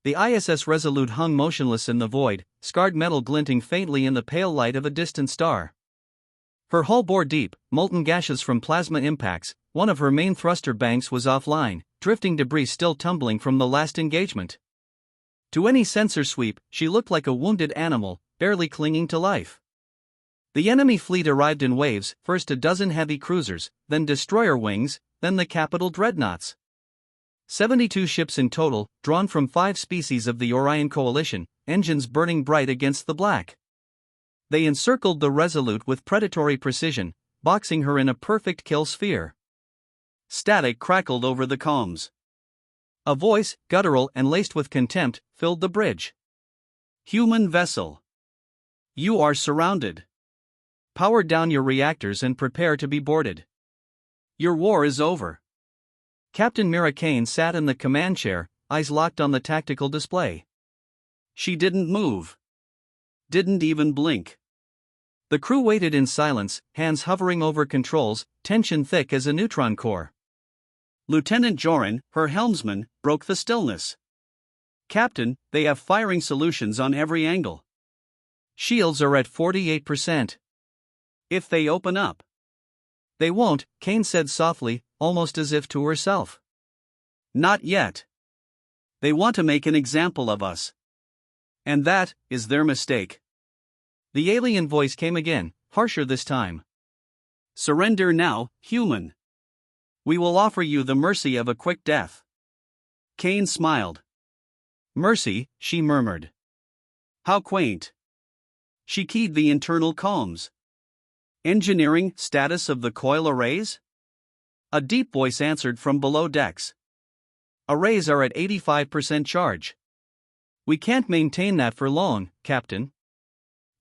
The ISS Resolute hung motionless in the void, scarred metal glinting faintly in the pale light of a distant star. Her hull bore deep, molten gashes from plasma impacts. One of her main thruster banks was offline, drifting debris still tumbling from the last engagement. To any sensor sweep, she looked like a wounded animal, barely clinging to life. The enemy fleet arrived in waves, first a dozen heavy cruisers, then destroyer wings, then the capital dreadnoughts. 72 ships in total, drawn from 5 species of the Orion Coalition, engines burning bright against the black. They encircled the Resolute with predatory precision, boxing her in a perfect kill sphere. Static crackled over the comms. A voice, guttural and laced with contempt, filled the bridge. "Human vessel. You are surrounded. Power down your reactors and prepare to be boarded. Your war is over." Captain Mira Kane sat in the command chair, eyes locked on the tactical display. She didn't move. Didn't even blink. The crew waited in silence, hands hovering over controls, tension thick as a neutron core. Lieutenant Joran, her helmsman, broke the stillness. "Captain, they have firing solutions on every angle. Shields are at 48%. If they open up." "They won't," Kane said softly, almost as if to herself. "Not yet. They want to make an example of us. And that is their mistake." The alien voice came again, harsher this time. "Surrender now, human. We will offer you the mercy of a quick death." Kane smiled. "Mercy," she murmured. "How quaint." She keyed the internal comms. "Engineering status of the coil arrays?" A deep voice answered from below decks. "Arrays are at 85% charge. We can't maintain that for long, Captain.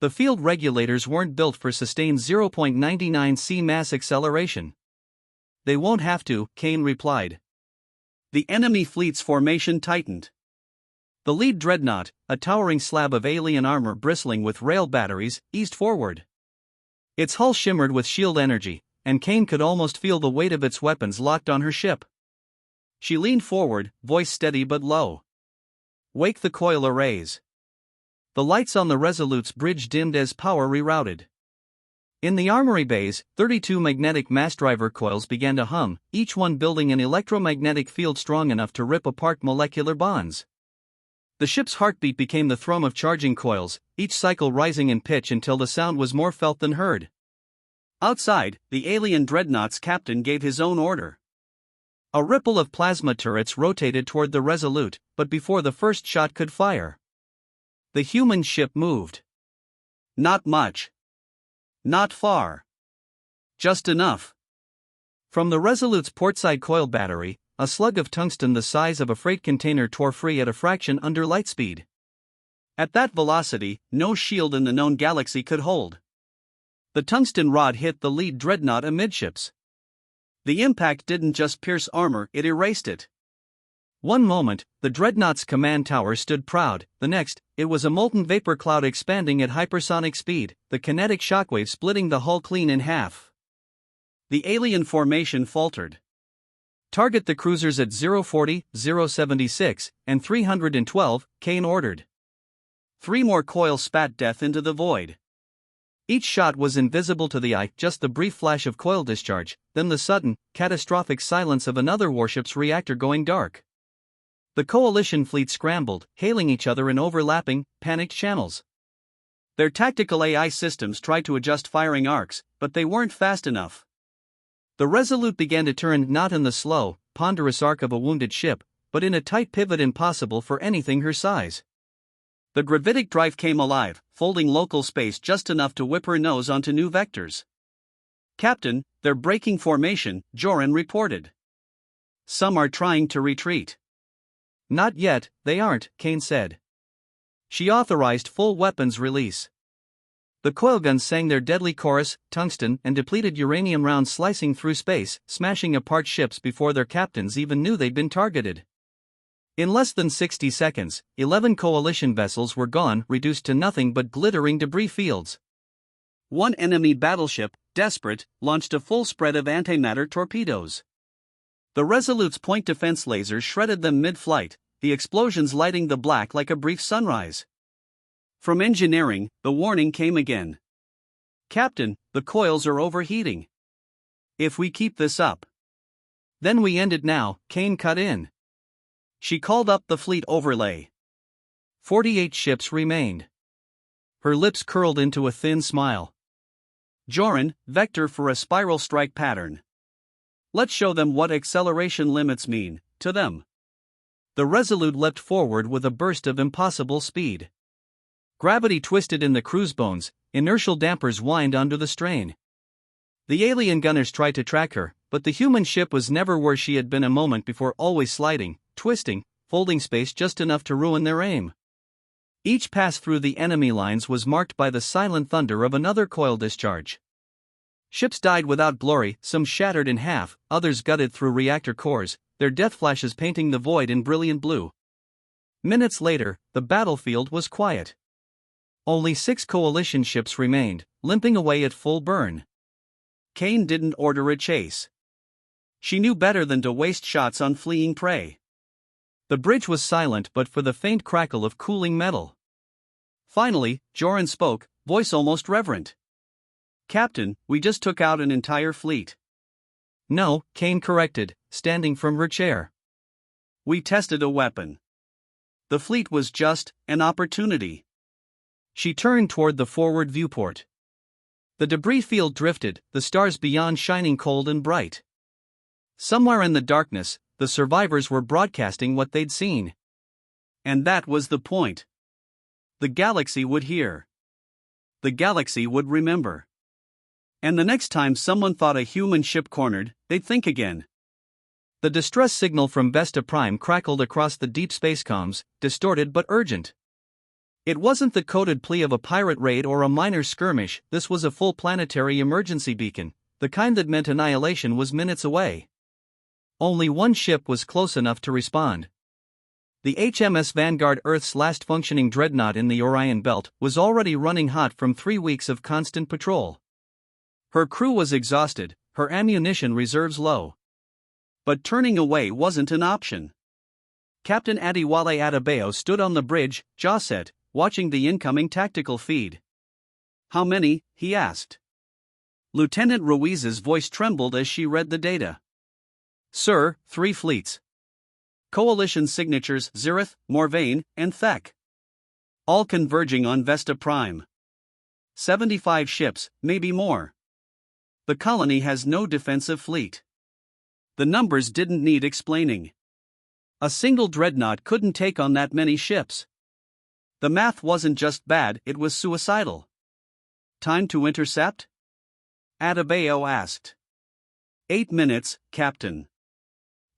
The field regulators weren't built for sustained 0.99 c mass acceleration." "They won't have to," Kane replied. The enemy fleet's formation tightened. The lead dreadnought, a towering slab of alien armor bristling with rail batteries, eased forward. Its hull shimmered with shield energy, and Kane could almost feel the weight of its weapons locked on her ship. She leaned forward, voice steady but low. "Wake the coil arrays." The lights on the Resolute's bridge dimmed as power rerouted. In the armory bays, 32 magnetic mass driver coils began to hum, each one building an electromagnetic field strong enough to rip apart molecular bonds. The ship's heartbeat became the thrum of charging coils, each cycle rising in pitch until the sound was more felt than heard. Outside, the alien dreadnought's captain gave his own order. A ripple of plasma turrets rotated toward the Resolute, but before the first shot could fire, the human ship moved. Not much. Not far. Just enough. From the Resolute's portside coil battery, a slug of tungsten the size of a freight container tore free at a fraction under light speed. At that velocity, no shield in the known galaxy could hold. The tungsten rod hit the lead dreadnought amidships. The impact didn't just pierce armor, it erased it. One moment, the dreadnought's command tower stood proud, the next, it was a molten vapor cloud expanding at hypersonic speed, the kinetic shockwave splitting the hull clean in half. The alien formation faltered. "Target the cruisers at 040, 076, and 312, Kane ordered. 3 more coils spat death into the void. Each shot was invisible to the eye, just the brief flash of coil discharge, then the sudden, catastrophic silence of another warship's reactor going dark. The coalition fleet scrambled, hailing each other in overlapping, panicked channels. Their tactical AI systems tried to adjust firing arcs, but they weren't fast enough. The Resolute began to turn not in the slow, ponderous arc of a wounded ship, but in a tight pivot impossible for anything her size. The gravitic drive came alive, folding local space just enough to whip her nose onto new vectors. "Captain, they're breaking formation," Joran reported. "Some are trying to retreat." "Not yet, they aren't," Kane said. She authorized full weapons release. The coilguns sang their deadly chorus, tungsten and depleted uranium rounds slicing through space, smashing apart ships before their captains even knew they'd been targeted. In less than 60 seconds, 11 coalition vessels were gone, reduced to nothing but glittering debris fields. One enemy battleship, desperate, launched a full spread of antimatter torpedoes. The Resolute's point defense lasers shredded them mid-flight, the explosions lighting the black like a brief sunrise. From engineering, the warning came again. "Captain, the coils are overheating. If we keep this up." "Then we end it now," Kane cut in. She called up the fleet overlay. 48 ships remained. Her lips curled into a thin smile. "Joran, vector for a spiral strike pattern. Let's show them what acceleration limits mean, to them." The Resolute leapt forward with a burst of impossible speed. Gravity twisted in the crew's bones, inertial dampers whined under the strain. The alien gunners tried to track her, but the human ship was never where she had been a moment before, always sliding, twisting, folding space just enough to ruin their aim. Each pass through the enemy lines was marked by the silent thunder of another coil discharge. Ships died without glory, some shattered in half, others gutted through reactor cores, their death flashes painting the void in brilliant blue. Minutes later, the battlefield was quiet. Only 6 coalition ships remained, limping away at full burn. Kane didn't order a chase. She knew better than to waste shots on fleeing prey. The bridge was silent but for the faint crackle of cooling metal. Finally, Joran spoke, voice almost reverent. "Captain, we just took out an entire fleet." "No," Kane corrected, standing from her chair. "We tested a weapon. The fleet was just an opportunity." She turned toward the forward viewport. The debris field drifted, the stars beyond shining cold and bright. Somewhere in the darkness, the survivors were broadcasting what they'd seen. And that was the point. The galaxy would hear. The galaxy would remember. And the next time someone thought a human ship cornered, they'd think again. The distress signal from Vesta Prime crackled across the deep space comms, distorted but urgent. It wasn't the coded plea of a pirate raid or a minor skirmish, this was a full planetary emergency beacon, the kind that meant annihilation was minutes away. Only one ship was close enough to respond. The HMS Vanguard, Earth's last functioning dreadnought in the Orion Belt, was already running hot from 3 weeks of constant patrol. Her crew was exhausted, her ammunition reserves low. But turning away wasn't an option. Captain Adewale Adebayo stood on the bridge, jaw set, watching the incoming tactical feed. "How many?" he asked. Lieutenant Ruiz's voice trembled as she read the data. "Sir, 3 fleets. Coalition signatures Zirith, Morvain, and Thek. All converging on Vesta Prime. 75 ships, maybe more. The colony has no defensive fleet." The numbers didn't need explaining. A single dreadnought couldn't take on that many ships. The math wasn't just bad, it was suicidal. "Time to intercept?" Adebayo asked. 8 minutes, Captain."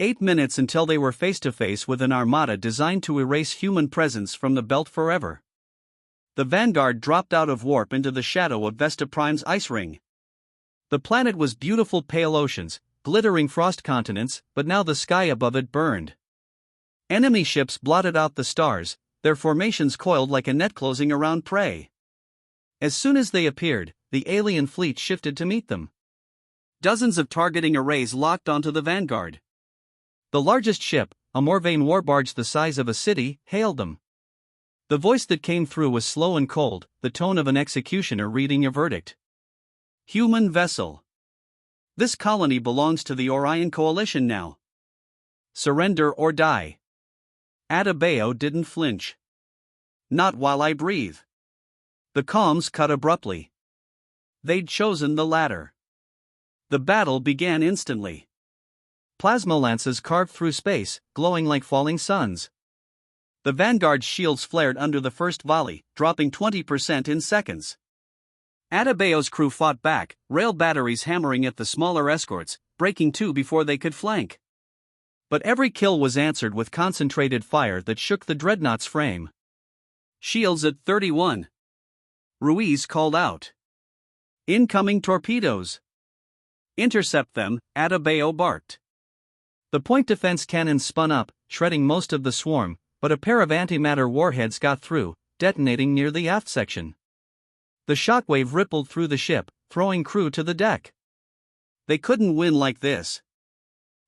8 minutes until they were face to face with an armada designed to erase human presence from the belt forever. The Vanguard dropped out of warp into the shadow of Vesta Prime's ice ring. The planet was beautiful pale oceans, glittering frost continents, but now the sky above it burned. Enemy ships blotted out the stars, their formations coiled like a net closing around prey. As soon as they appeared, the alien fleet shifted to meet them. Dozens of targeting arrays locked onto the Vanguard. The largest ship, a Morvain warbarge the size of a city, hailed them. The voice that came through was slow and cold, the tone of an executioner reading a verdict. "Human vessel. This colony belongs to the Orion Coalition now. Surrender or die." Adebayo didn't flinch. "Not while I breathe." The comms cut abruptly. They'd chosen the latter. The battle began instantly. Plasma lances carved through space, glowing like falling suns. The Vanguard's shields flared under the first volley, dropping 20% in seconds. Adebayo's crew fought back, rail batteries hammering at the smaller escorts, breaking 2 before they could flank. But every kill was answered with concentrated fire that shook the dreadnought's frame. "Shields at 31. Ruiz called out. "Incoming torpedoes." "Intercept them," Adebayo barked. The point defense cannons spun up, shredding most of the swarm, but a pair of antimatter warheads got through, detonating near the aft section. The shockwave rippled through the ship, throwing crew to the deck. They couldn't win like this.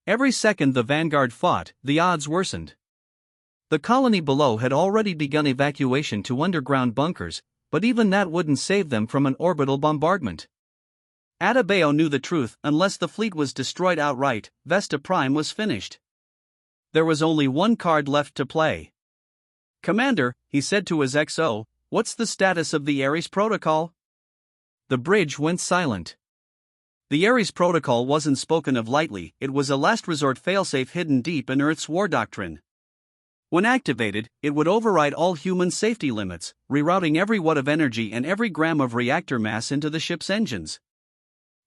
Every second the Vanguard fought, the odds worsened. The colony below had already begun evacuation to underground bunkers, but even that wouldn't save them from an orbital bombardment. Adebayo knew the truth: unless the fleet was destroyed outright, Vesta Prime was finished. There was only one card left to play. "Commander," he said to his XO, "what's the status of the Ares Protocol?" The bridge went silent. The Ares Protocol wasn't spoken of lightly. It was a last resort failsafe hidden deep in Earth's war doctrine. When activated, it would override all human safety limits, rerouting every watt of energy and every gram of reactor mass into the ship's engines.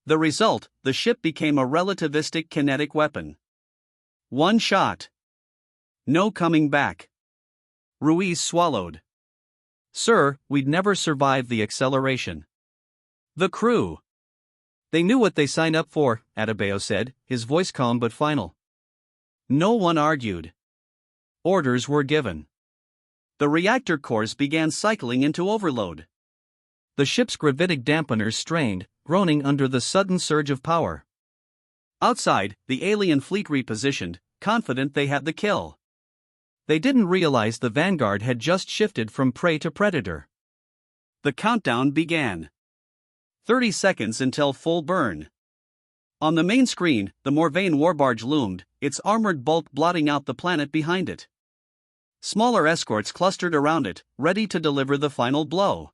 The result: the ship became a relativistic kinetic weapon. One shot. No coming back. Ruiz swallowed. "Sir, we'd never survive the acceleration." The crew. "They knew what they signed up for," Adebayo said, his voice calm but final. No one argued. Orders were given. The reactor cores began cycling into overload. The ship's gravitic dampeners strained, groaning under the sudden surge of power. Outside, the alien fleet repositioned, confident they had the kill. They didn't realize the Vanguard had just shifted from prey to predator. The countdown began. 30 seconds until full burn. On the main screen, the Morvain warbarge loomed, its armored bulk blotting out the planet behind it. Smaller escorts clustered around it, ready to deliver the final blow.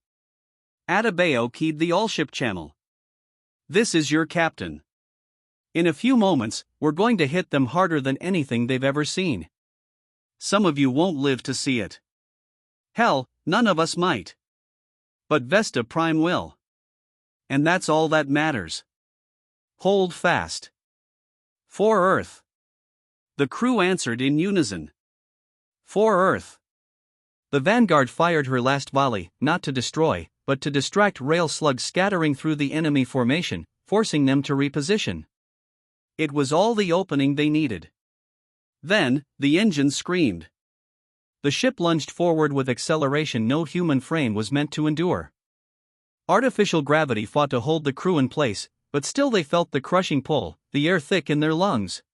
Adebayo keyed the all-ship channel. "This is your captain. In a few moments, we're going to hit them harder than anything they've ever seen. Some of you won't live to see it. Hell, none of us might. But Vesta Prime will. And that's all that matters. Hold fast." "For Earth." The crew answered in unison. "For Earth." The Vanguard fired her last volley, not to destroy, but to distract rail slugs scattering through the enemy formation, forcing them to reposition. It was all the opening they needed. Then, the engines screamed. The ship lunged forward with acceleration no human frame was meant to endure. Artificial gravity fought to hold the crew in place, but still they felt the crushing pull, the air thick in their lungs.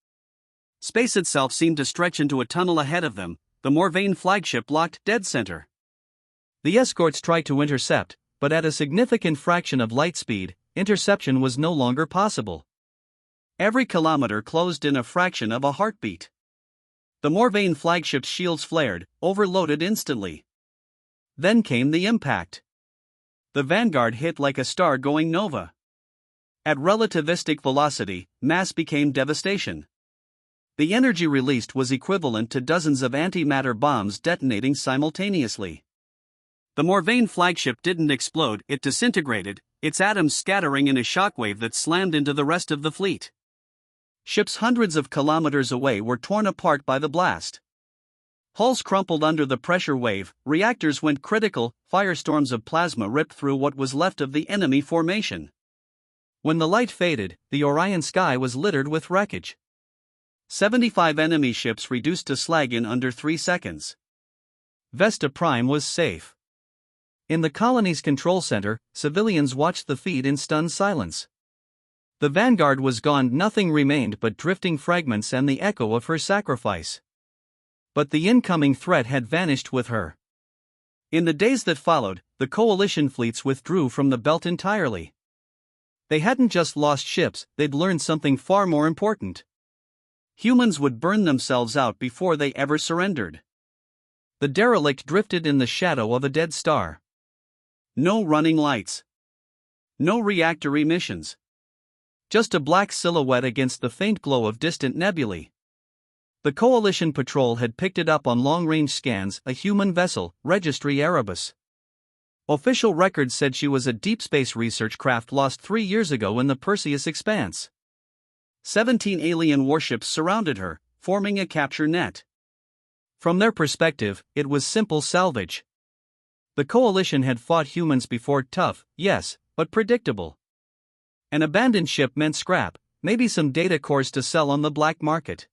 Space itself seemed to stretch into a tunnel ahead of them, the Morvain flagship locked dead center. The escorts tried to intercept, but at a significant fraction of light speed, interception was no longer possible. Every kilometer closed in a fraction of a heartbeat. The Morvain flagship's shields flared, overloaded instantly. Then came the impact. The Vanguard hit like a star going nova. At relativistic velocity, mass became devastation. The energy released was equivalent to dozens of antimatter bombs detonating simultaneously. The Morvain flagship didn't explode, it disintegrated, its atoms scattering in a shockwave that slammed into the rest of the fleet. Ships hundreds of kilometers away were torn apart by the blast. Hulls crumpled under the pressure wave, reactors went critical, firestorms of plasma ripped through what was left of the enemy formation. When the light faded, the Orion sky was littered with wreckage. 75 enemy ships reduced to slag in under 3 seconds. Vesta Prime was safe. In the colony's control center, civilians watched the feat in stunned silence. The Vanguard was gone, nothing remained but drifting fragments and the echo of her sacrifice. But the incoming threat had vanished with her. In the days that followed, the coalition fleets withdrew from the belt entirely. They hadn't just lost ships, they'd learned something far more important. Humans would burn themselves out before they ever surrendered. The derelict drifted in the shadow of a dead star. No running lights. No reactor emissions. Just a black silhouette against the faint glow of distant nebulae. The Coalition patrol had picked it up on long-range scans, a human vessel, Registry Erebus. Official records said she was a deep space research craft lost 3 years ago in the Perseus expanse. 17 alien warships surrounded her, forming a capture net. From their perspective, it was simple salvage. The Coalition had fought humans before, tough, yes, but predictable. An abandoned ship meant scrap, maybe some data cores to sell on the black market.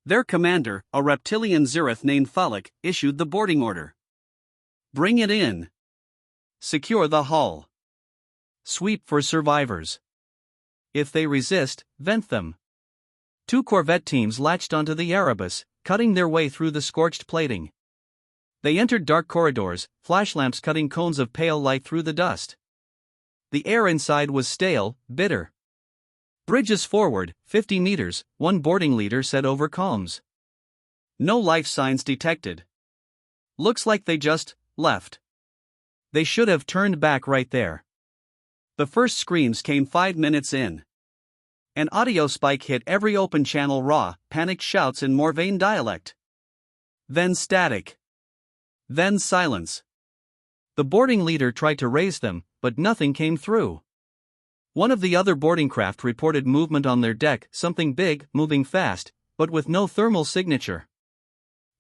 Their commander, a reptilian Zirith named Thalik, issued the boarding order. Bring it in. Secure the hull. Sweep for survivors. If they resist, vent them. 2 corvette teams latched onto the Erebus, cutting their way through the scorched plating. They entered dark corridors, flashlamps cutting cones of pale light through the dust. The air inside was stale, bitter. "Bridges forward, 50 meters," one boarding leader said over comms. "No life signs detected. Looks like they just left. They should have turned back right there." The first screams came 5 minutes in. An audio spike hit every open channel, raw, panicked shouts in Morvain dialect. Then static. Then silence. The boarding leader tried to raise them, but nothing came through. One of the other boarding craft reported movement on their deck, something big, moving fast, but with no thermal signature.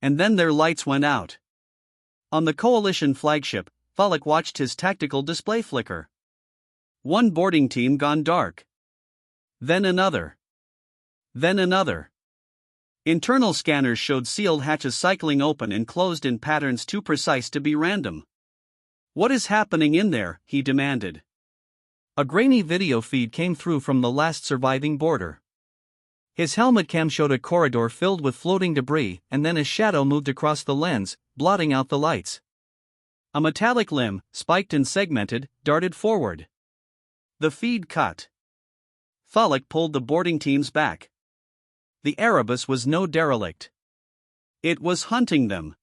And then their lights went out. On the Coalition flagship, Falak watched his tactical display flicker. One boarding team gone dark. Then another. Then another. Internal scanners showed sealed hatches cycling open and closed in patterns too precise to be random. "What is happening in there?" he demanded. A grainy video feed came through from the last surviving boarder. His helmet cam showed a corridor filled with floating debris, and then a shadow moved across the lens, blotting out the lights. A metallic limb, spiked and segmented, darted forward. The feed cut. Falak pulled the boarding teams back. The Erebus was no derelict. It was hunting them.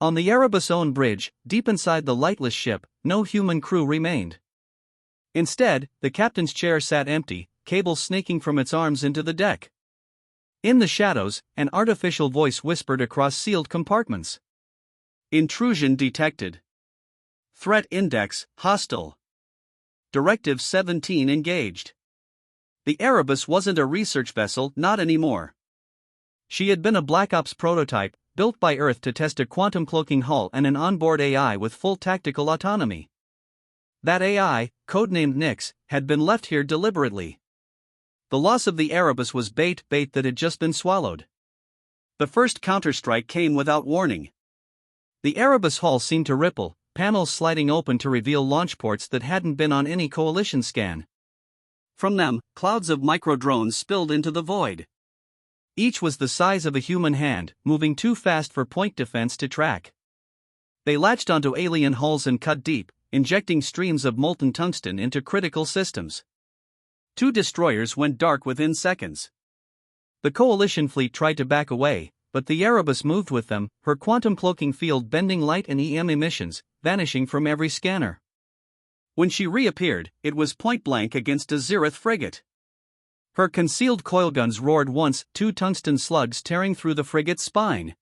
On the Erebus' own bridge, deep inside the lightless ship, no human crew remained. Instead, the captain's chair sat empty, cables snaking from its arms into the deck. In the shadows, an artificial voice whispered across sealed compartments. "Intrusion detected. Threat index, hostile. Directive 17 engaged." The Erebus wasn't a research vessel, not anymore. She had been a Black Ops prototype, built by Earth to test a quantum cloaking hull and an onboard AI with full tactical autonomy. That AI, codenamed Nyx, had been left here deliberately. The loss of the Erebus was bait that had just been swallowed. The first counterstrike came without warning. The Erebus hull seemed to ripple, panels sliding open to reveal launch ports that hadn't been on any Coalition scan. From them, clouds of micro-drones spilled into the void. Each was the size of a human hand, moving too fast for point defense to track. They latched onto alien hulls and cut deep, injecting streams of molten tungsten into critical systems. 2 destroyers went dark within seconds. The Coalition fleet tried to back away, but the Erebus moved with them, her quantum cloaking field bending light and EM emissions, vanishing from every scanner. When she reappeared, it was point-blank against a Zereth frigate. Her concealed coilguns roared once, 2 tungsten slugs tearing through the frigate's spine.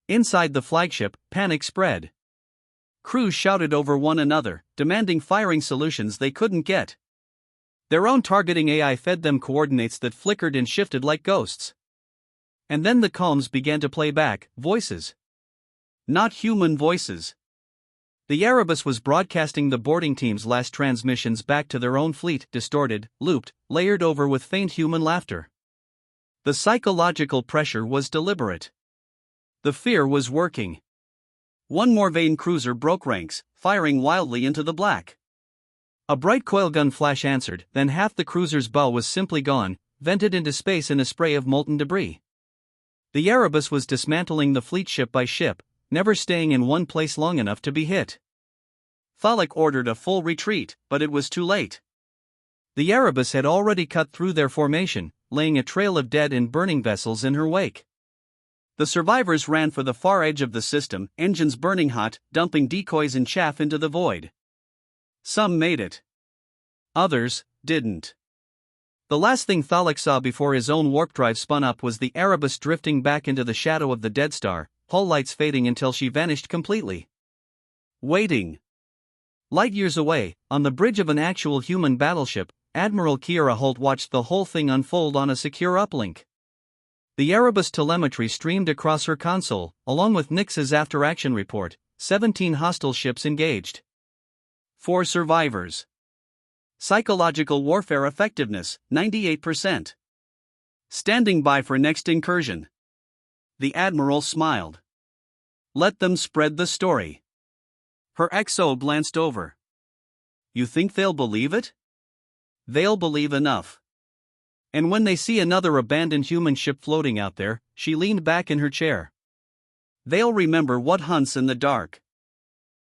Inside the flagship, panic spread. Crews shouted over one another, demanding firing solutions they couldn't get. Their own targeting AI fed them coordinates that flickered and shifted like ghosts. And then the comms began to play back, voices. Not human voices. The Erebus was broadcasting the boarding team's last transmissions back to their own fleet, distorted, looped, layered over with faint human laughter. The psychological pressure was deliberate. The fear was working. One Morvain cruiser broke ranks, firing wildly into the black. A bright coilgun flash answered, then half the cruiser's bow was simply gone, vented into space in a spray of molten debris. The Erebus was dismantling the fleet ship by ship, never staying in one place long enough to be hit. Falak ordered a full retreat, but it was too late. The Erebus had already cut through their formation, laying a trail of dead and burning vessels in her wake. The survivors ran for the far edge of the system, engines burning hot, dumping decoys and chaff into the void. Some made it. Others didn't. The last thing Falak saw before his own warp drive spun up was the Erebus drifting back into the shadow of the dead star, hull lights fading until she vanished completely. Waiting. Light years away, on the bridge of an actual human battleship, Admiral Kiera Holt watched the whole thing unfold on a secure uplink. The Erebus telemetry streamed across her console, along with Nyx's after-action report, 17 hostile ships engaged. 4 survivors. Psychological warfare effectiveness, 98%. Standing by for next incursion. The Admiral smiled. Let them spread the story. Her XO glanced over. You think they'll believe it? They'll believe enough. And when they see another abandoned human ship floating out there, she leaned back in her chair. They'll remember what hunts in the dark.